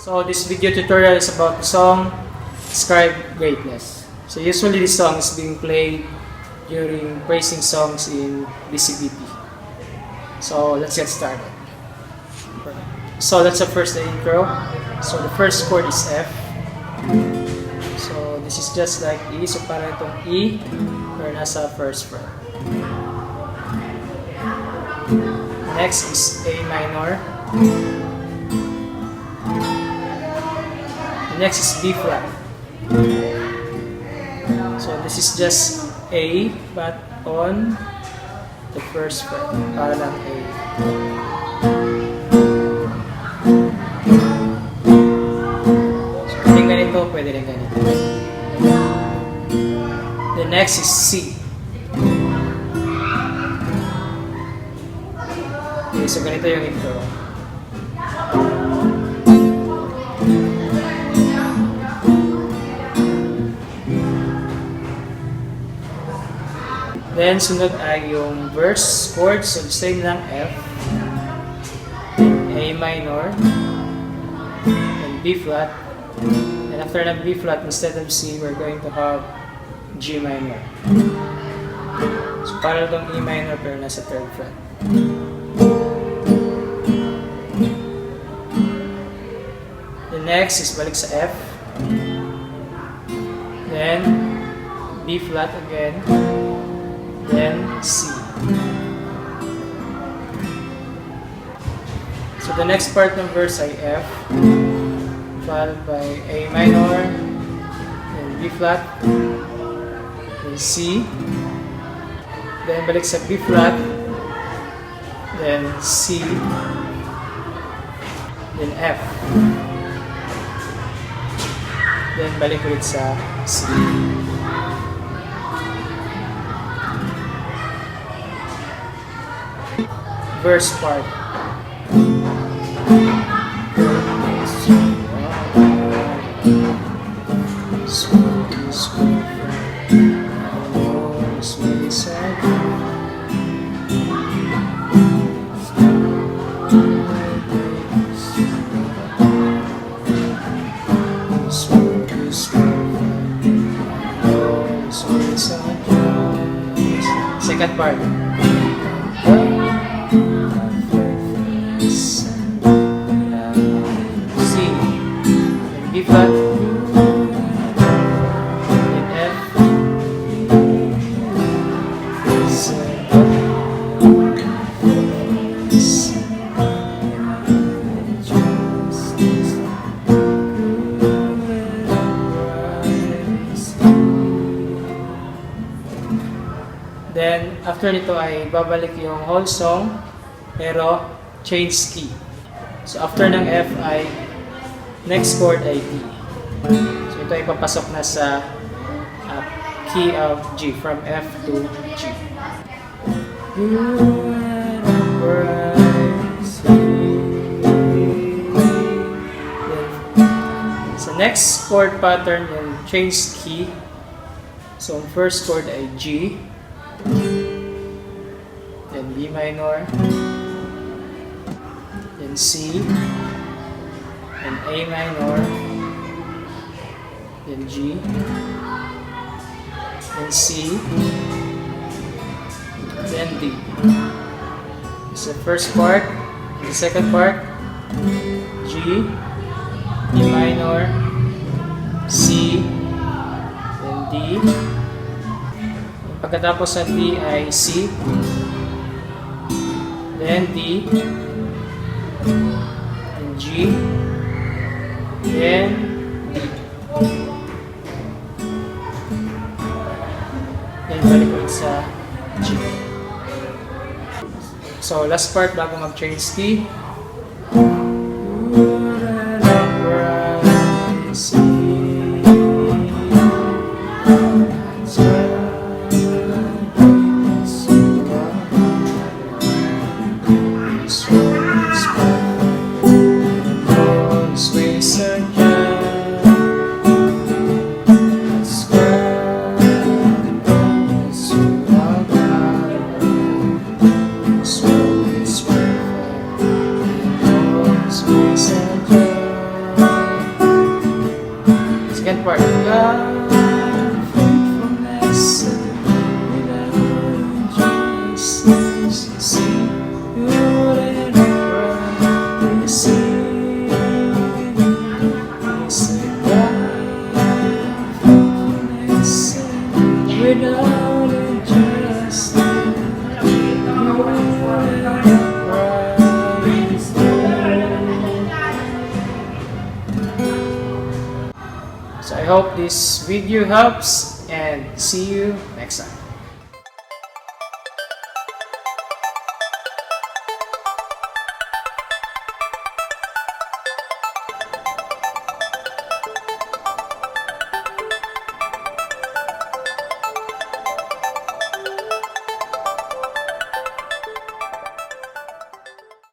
So this video tutorial is about the song Ascribe Greatness. So usually this song is being played during praising songs in bcbp. So let's get started. So that's the first intro. So the first chord is F. So this is just like E. So parang itong E pero nasa first fret. Next is A minor. Next is B flat. So this is just A but on the first fret. Para lang A. So pwede ganito, pwede rin ganito. The next is C. Okay, so ganito yung intro. Then, sunod ay yung verse chord. So, same lang F, A minor, and B flat. And after ng B flat, instead of C, we're going to have G minor. So, para itong E minor pero nasa third fret. The next is balik sa F. Then, B flat again. Then C. So the next part ng verse ay F, followed by A minor, then B flat, then C, then balik sa B flat, then C, then F, then balik ulit sa C. Verse part. Second part. B flat, then F, then after nito ay babalik yung whole song pero change key. So after ng F ay next chord ay D. So ito ay papasok na sa key of G, from F to G. So next chord pattern yung change key. So first chord ay G, then B minor, then C, then A minor, then G, then C, then D. It's the first part. The second part, G, B minor, C, then D. Pagkatapos ng D ay C, then D, then G, then D. Then balik ulit sa G. So last part bago mag-change key. hope this video helps and see you